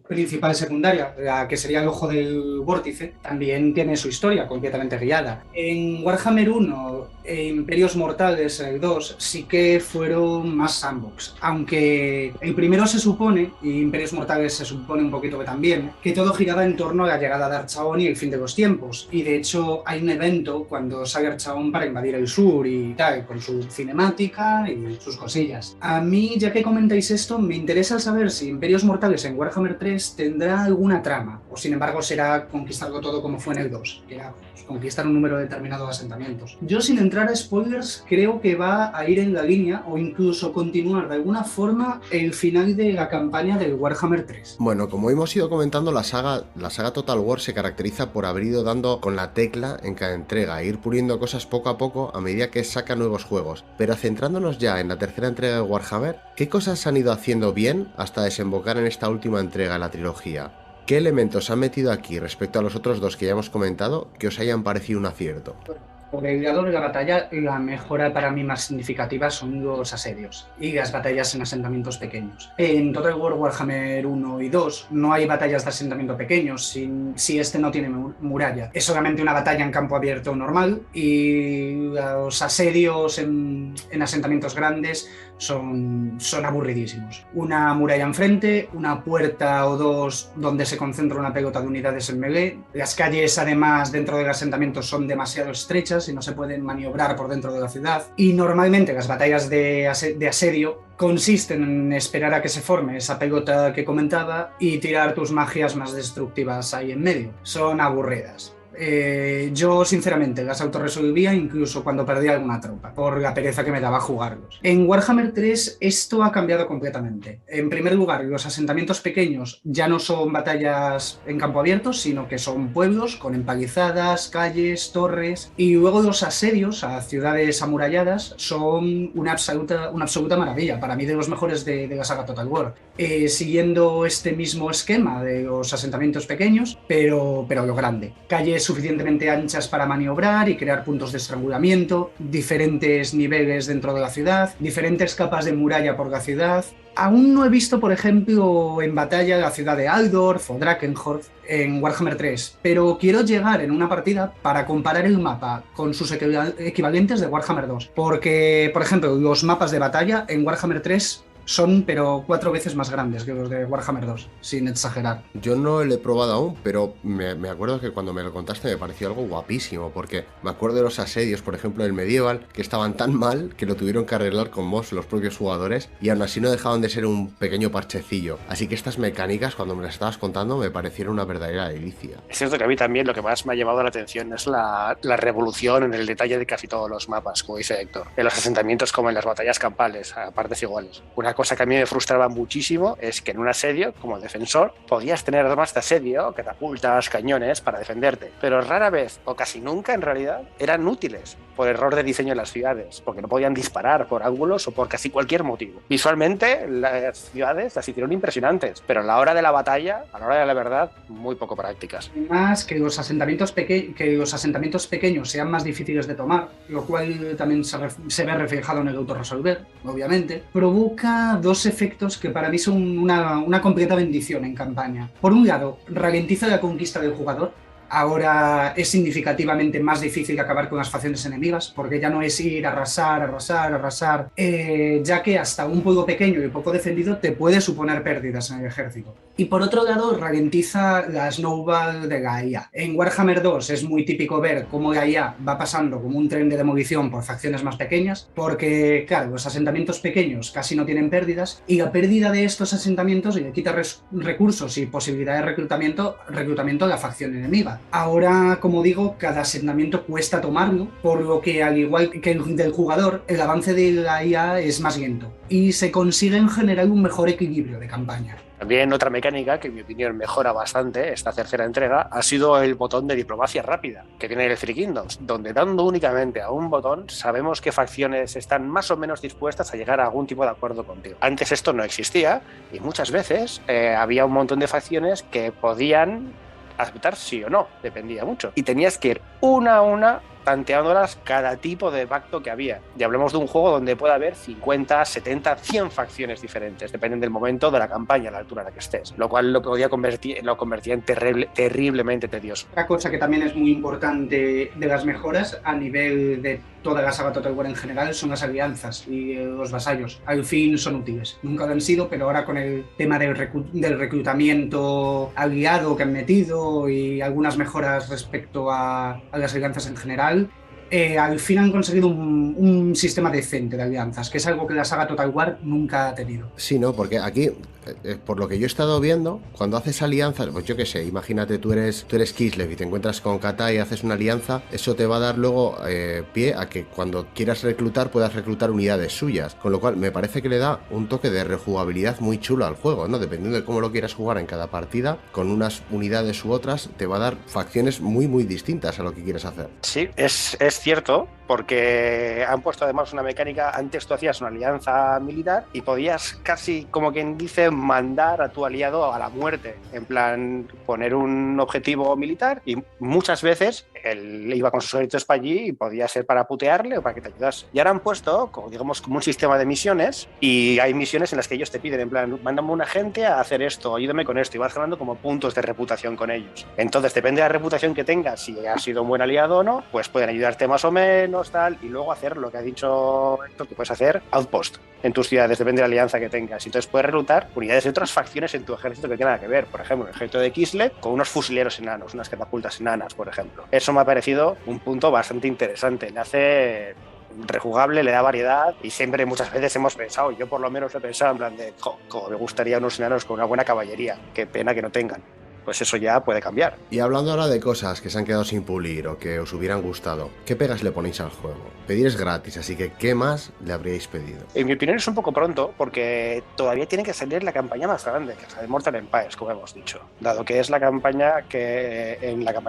principal secundaria, la que sería el Ojo del Vórtice, también tiene su historia completamente guiada. En Warhammer 1 e Imperios Mortales, el 2, sí que fueron más sandbox, aunque el primero se supone, y Imperios Mortales se supone un poquito que también, que todo giraba en torno a la llegada de Archaon y el fin de los tiempos, y de hecho hay un evento cuando sale Archaon para invadir el sur y tal, con su cinemática y sus cosillas. A mí, ya que comentáis esto, me interesa saber si Imperios Mortales en Warhammer 3 tendrá alguna trama, o sin embargo será conquistarlo todo como fue en el 2, que era conquistar un número determinado de asentamientos. Yo, sin entrar a spoilers, creo que va a ir en la línea o incluso continuar de alguna forma el final de la campaña del Warhammer 3. Bueno, como hemos ido comentando, la saga Total War se caracteriza por haber ido dando con la tecla en cada entrega, e ir puliendo cosas poco a poco a medida que saca nuevos juegos. Pero centrándonos ya en la tercera entrega de Warhammer, ¿qué cosas han ido haciendo bien hasta desembocar en esta última entrega de la trilogía? ¿Qué elementos han metido aquí respecto a los otros dos que ya hemos comentado que os hayan parecido un acierto? Por el lado de la batalla, la mejora para mí más significativa son los asedios y las batallas en asentamientos pequeños. En Total War Warhammer 1 y 2 no hay batallas de asentamiento pequeños si este no tiene muralla. Es solamente una batalla en campo abierto normal y los asedios en asentamientos grandes son aburridísimos. Una muralla enfrente, una puerta o dos donde se concentra una pelota de unidades en melee. Las calles, además, dentro del asentamiento son demasiado estrechas y no se pueden maniobrar por dentro de la ciudad. Y normalmente las batallas de asedio consisten en esperar a que se forme esa pelota que comentaba y tirar tus magias más destructivas ahí en medio. Son aburridas. Yo sinceramente las autorresolvía incluso cuando perdía alguna tropa, por la pereza que me daba jugarlos. En Warhammer 3 esto ha cambiado completamente. En primer lugar, los asentamientos pequeños ya no son batallas en campo abierto, sino que son pueblos con empalizadas, calles, torres, y luego los asedios a ciudades amuralladas son una absoluta maravilla, para mí de los mejores de la saga Total War. Siguiendo este mismo esquema de los asentamientos pequeños, pero lo grande. Calles suficientemente anchas para maniobrar y crear puntos de estrangulamiento, diferentes niveles dentro de la ciudad, diferentes capas de muralla por la ciudad. Aún no he visto, por ejemplo, en batalla la ciudad de Aldorf o Drakenhorn en Warhammer 3, pero quiero llegar en una partida para comparar el mapa con sus equivalentes de Warhammer 2, porque, por ejemplo, los mapas de batalla en Warhammer 3 son, pero 4 veces más grandes que los de Warhammer 2, sin exagerar. Yo no lo he probado aún, pero me acuerdo que cuando me lo contaste me pareció algo guapísimo, porque me acuerdo de los asedios, por ejemplo, del Medieval, que estaban tan mal que lo tuvieron que arreglar con mods los propios jugadores, y aún así no dejaban de ser un pequeño parchecillo. Así que estas mecánicas, cuando me las estabas contando, me parecieron una verdadera delicia. Es cierto que a mí también lo que más me ha llamado la atención es la revolución en el detalle de casi todos los mapas, como dice Héctor, en los asentamientos como en las batallas campales, a partes iguales. Una cosa que a mí me frustraba muchísimo es que en un asedio, como defensor, podías tener armas de asedio, catapultas, cañones para defenderte, pero rara vez, o casi nunca en realidad, eran útiles por error de diseño en las ciudades, porque no podían disparar por ángulos o por casi cualquier motivo. Visualmente, las ciudades las hicieron impresionantes, pero a la hora de la batalla, a la hora de la verdad, muy poco prácticas. Más que los asentamientos pequeños sean más difíciles de tomar, lo cual también se ve reflejado en el autorresolver, obviamente, provoca dos efectos que para mí son una completa bendición en campaña. Por un lado, ralentiza la conquista del jugador, Ahora es significativamente más difícil acabar con las facciones enemigas, porque ya no es ir a arrasar, arrasar, arrasar, ya que hasta un pueblo pequeño y poco defendido te puede suponer pérdidas en el ejército. Y por otro lado, ralentiza la snowball de la IA. En Warhammer 2 es muy típico ver cómo la IA va pasando como un tren de demolición por facciones más pequeñas, porque, claro, los asentamientos pequeños casi no tienen pérdidas, y la pérdida de estos asentamientos le quita recursos y posibilidad de reclutamiento a la facción enemiga. Ahora, como digo, cada asentamiento cuesta tomarlo, por lo que, al igual que el del jugador, el avance de la IA es más lento y se consigue en general un mejor equilibrio de campaña. También otra mecánica que en mi opinión mejora bastante esta tercera entrega ha sido el botón de diplomacia rápida que tiene el Three Kingdoms, donde dando únicamente a un botón sabemos qué facciones están más o menos dispuestas a llegar a algún tipo de acuerdo contigo. Antes esto no existía y muchas veces había un montón de facciones que podían aceptar sí o no, dependía mucho. Y tenías que ir una a una tanteándolas cada tipo de pacto que había. Y hablemos de un juego donde puede haber 50, 70, 100 facciones diferentes, dependen del momento de la campaña, a la altura en la que estés, lo cual lo convertía en terriblemente tedioso. Otra cosa que también es muy importante de las mejoras a nivel de toda la saga Total War en general son las alianzas y los vasallos. Al fin son útiles. Nunca lo han sido, pero ahora con el tema del reclutamiento aliado que han metido y algunas mejoras respecto a las alianzas en general, al fin han conseguido un sistema decente de alianzas, que es algo que la saga Total War nunca ha tenido. Sí, ¿no? Porque aquí, por lo que yo he estado viendo, cuando haces alianzas, pues yo qué sé, imagínate tú eres Kislev y te encuentras con Kata y haces una alianza, eso te va a dar luego pie a que cuando quieras reclutar puedas reclutar unidades suyas, con lo cual me parece que le da un toque de rejugabilidad muy chulo al juego, ¿no? Dependiendo de cómo lo quieras jugar en cada partida, con unas unidades u otras, te va a dar facciones muy distintas a lo que quieres hacer. Sí, es cierto, porque han puesto además una mecánica. Antes tú hacías una alianza militar y podías casi, como quien dice, mandar a tu aliado a la muerte, en plan poner un objetivo militar, y muchas veces él iba con sus ejércitos para allí y podía ser para putearle o para que te ayudase. Y ahora han puesto, como un sistema de misiones, y hay misiones en las que ellos te piden, en plan, mándame un agente a hacer esto, ayúdame con esto, y vas ganando como puntos de reputación con ellos. Entonces, depende de la reputación que tengas, si has sido un buen aliado o no, pues pueden ayudarte más o menos, tal, y luego hacer lo que ha dicho Héctor, que puedes hacer outpost en tus ciudades, depende de la alianza que tengas. Y entonces puedes reclutar unidades de otras facciones en tu ejército que tienen nada que ver. Por ejemplo, el ejército de Kislev con unos fusileros enanos, unas catapultas enanas, por ejemplo. Eso me ha parecido un punto bastante interesante. Le hace rejugable, le da variedad, y siempre muchas veces hemos pensado, yo por lo menos he pensado en plan de, me gustaría unos enanos con una buena caballería, qué pena que no tengan. Pues eso ya puede cambiar. Y hablando ahora de cosas que se han quedado sin pulir o que os hubieran gustado, ¿qué pegas le ponéis al juego? Pedir es gratis, así que ¿qué más le habríais pedido? En mi opinión es un poco pronto, porque todavía tiene que salir la campaña más grande, que es la de Mortal Empires, como hemos dicho, dado que es la campaña que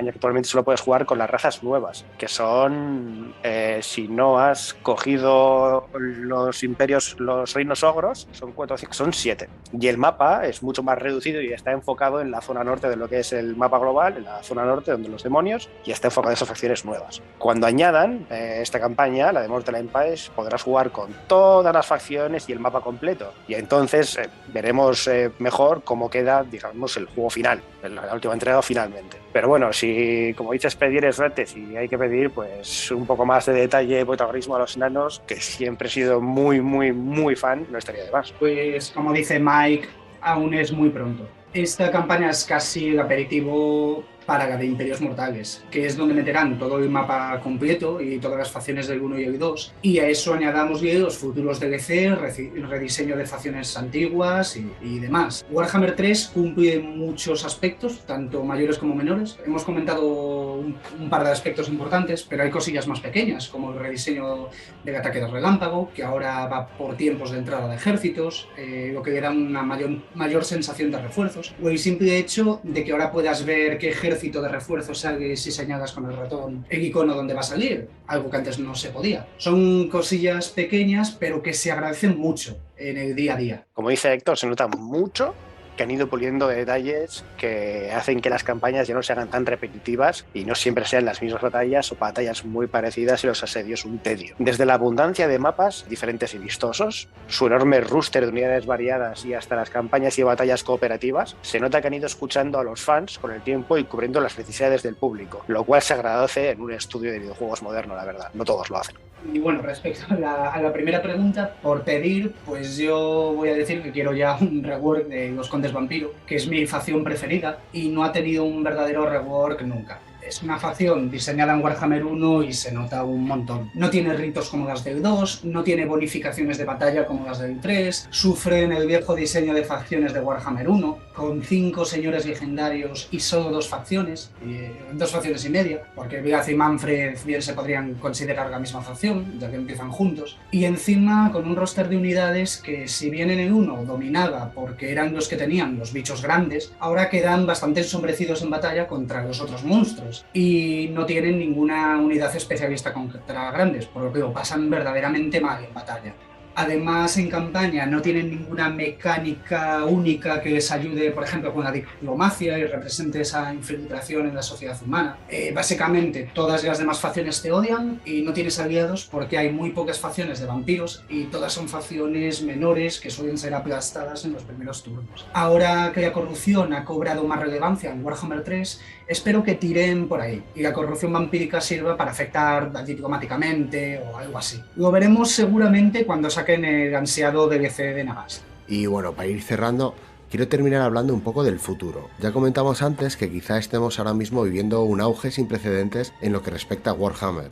actualmente solo puedes jugar con las razas nuevas, que son, si no has cogido los imperios, los reinos ogros, son 4 o 5, son 7. Y el mapa es mucho más reducido y está enfocado en la zona norte de lo que es el mapa global, en la zona norte donde los demonios, y está enfocado en esas facciones nuevas. Cuando añadan esta campaña, la de Mortal Empires, podrás jugar con todas las facciones y el mapa completo, y entonces veremos mejor cómo queda, digamos, el juego final, la última entrega finalmente. Pero bueno, si, como dices, pedir es gratis y hay que pedir pues un poco más de detalle y protagonismo a los enanos, que siempre he sido muy fan, no estaría de más. Pues como dice Mike, aún es muy pronto. Esta campaña es casi el aperitivo para la de Imperios Mortales, que es donde meterán todo el mapa completo y todas las facciones del 1 y el 2, y a eso añadámosle los futuros DLC, rediseño de facciones antiguas y demás. Warhammer 3 cumple muchos aspectos, tanto mayores como menores. Hemos comentado un par de aspectos importantes, pero hay cosillas más pequeñas, como el rediseño del ataque de relámpago, que ahora va por tiempos de entrada de ejércitos, lo que le da una mayor sensación de refuerzos, o el simple hecho de que ahora puedas ver qué ejército de refuerzo sale si señalas con el ratón el icono donde va a salir, algo que antes no se podía. Son cosillas pequeñas, pero que se agradecen mucho en el día a día. Como dice Héctor, se nota mucho que han ido puliendo detalles que hacen que las campañas ya no se hagan tan repetitivas y no siempre sean las mismas batallas o batallas muy parecidas y los asedios un tedio. Desde la abundancia de mapas diferentes y vistosos, su enorme rúster de unidades variadas y hasta las campañas y batallas cooperativas, se nota que han ido escuchando a los fans con el tiempo y cubriendo las necesidades del público, lo cual se agradece en un estudio de videojuegos moderno, la verdad. No todos lo hacen. Y bueno, respecto a la primera pregunta, por pedir, pues yo voy a decir que quiero ya un rework de los Condes Vampiro, que es mi facción preferida y no ha tenido un verdadero rework nunca. Es una facción diseñada en Warhammer 1 y se nota un montón. No tiene ritos como las del 2, no tiene bonificaciones de batalla como las del 3, sufren el viejo diseño de facciones de Warhammer 1, con 5 señores legendarios y solo 2 facciones y media, porque Viaz y Manfred bien se podrían considerar la misma facción, ya que empiezan juntos, y encima con un roster de unidades que, si bien en el 1 dominaba porque eran los que tenían los bichos grandes, ahora quedan bastante ensombrecidos en batalla contra los otros monstruos y no tienen ninguna unidad especialista contra grandes, por lo que lo pasan verdaderamente mal en batalla. Además, en campaña no tienen ninguna mecánica única que les ayude, por ejemplo, con la diplomacia y represente esa infiltración en la sociedad humana. Básicamente, todas las demás facciones te odian y no tienes aliados porque hay muy pocas facciones de vampiros y todas son facciones menores que suelen ser aplastadas en los primeros turnos. Ahora que la corrupción ha cobrado más relevancia en Warhammer 3, espero que tiren por ahí y la corrupción vampírica sirva para afectar diplomáticamente o algo así. Lo veremos seguramente cuando saquen el ansiado DLC de Navas. Y bueno, para ir cerrando, quiero terminar hablando un poco del futuro. Ya comentamos antes que quizá estemos ahora mismo viviendo un auge sin precedentes en lo que respecta a Warhammer.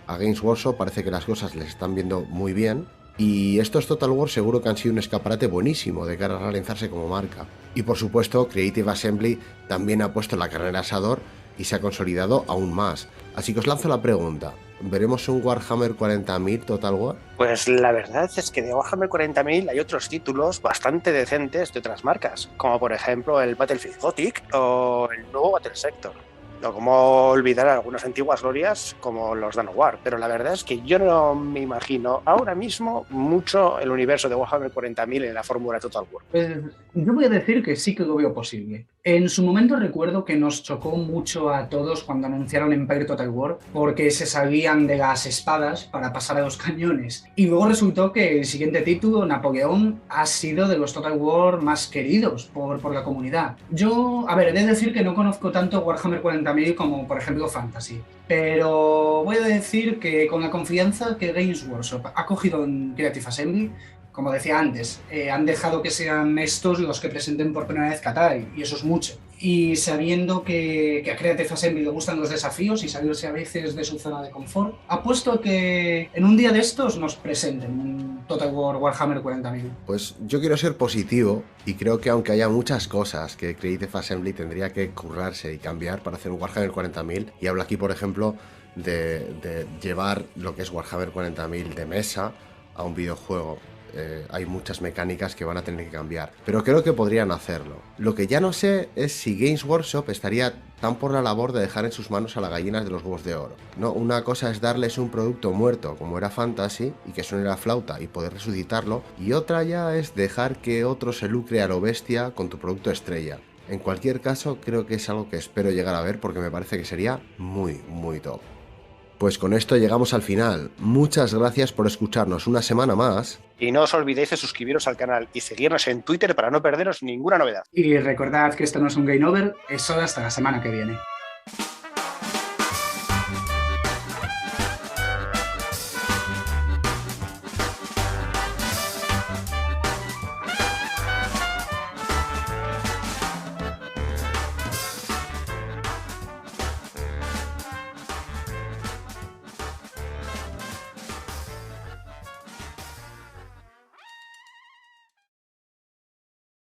A Games Workshop parece que las cosas les están viendo muy bien, y estos Total War seguro que han sido un escaparate buenísimo de cara a relanzarse como marca. Y por supuesto, Creative Assembly también ha puesto la carne al asador y se ha consolidado aún más. Así que os lanzo la pregunta: ¿veremos un Warhammer 40.000 Total War? Pues la verdad es que de Warhammer 40.000 hay otros títulos bastante decentes de otras marcas, como por ejemplo el Battlefield Gothic o el nuevo Battle Sector. No como olvidar algunas antiguas glorias como los Dawn of War, pero la verdad es que yo no me imagino ahora mismo mucho el universo de Warhammer 40.000 en la fórmula Total War. Pues yo voy a decir que sí que lo veo posible. En su momento recuerdo que nos chocó mucho a todos cuando anunciaron Empire Total War, porque se salían de las espadas para pasar a los cañones. Y luego resultó que el siguiente título, Napoleón, ha sido de los Total War más queridos por la comunidad. Yo, he de decir que no conozco tanto Warhammer 40.000 como, por ejemplo, Fantasy. Pero voy a decir que con la confianza que Games Workshop ha cogido en Creative Assembly, como decía antes, han dejado que sean estos los que presenten por primera vez Katai, y eso es mucho. Y sabiendo que a Creative Assembly le gustan los desafíos y salirse a veces de su zona de confort, apuesto a que en un día de estos nos presenten un Total War Warhammer 40.000. Pues yo quiero ser positivo y creo que aunque haya muchas cosas que Creative Assembly tendría que currarse y cambiar para hacer un Warhammer 40.000, y hablo aquí por ejemplo de llevar lo que es Warhammer 40.000 de mesa a un videojuego. Hay muchas mecánicas que van a tener que cambiar, pero creo que podrían hacerlo. Lo que ya no sé es si Games Workshop estaría tan por la labor de dejar en sus manos a las gallinas de los huevos de oro. No, una cosa es darles un producto muerto como era Fantasy y que suene la flauta y poder resucitarlo, y otra ya es dejar que otro se lucre a lo bestia con tu producto estrella. En cualquier caso, creo que es algo que espero llegar a ver porque me parece que sería muy, muy top. Pues con esto llegamos al final. Muchas gracias por escucharnos una semana más. Y no os olvidéis de suscribiros al canal y seguirnos en Twitter para no perderos ninguna novedad. Y recordad que esto no es un Game Over, es solo hasta la semana que viene.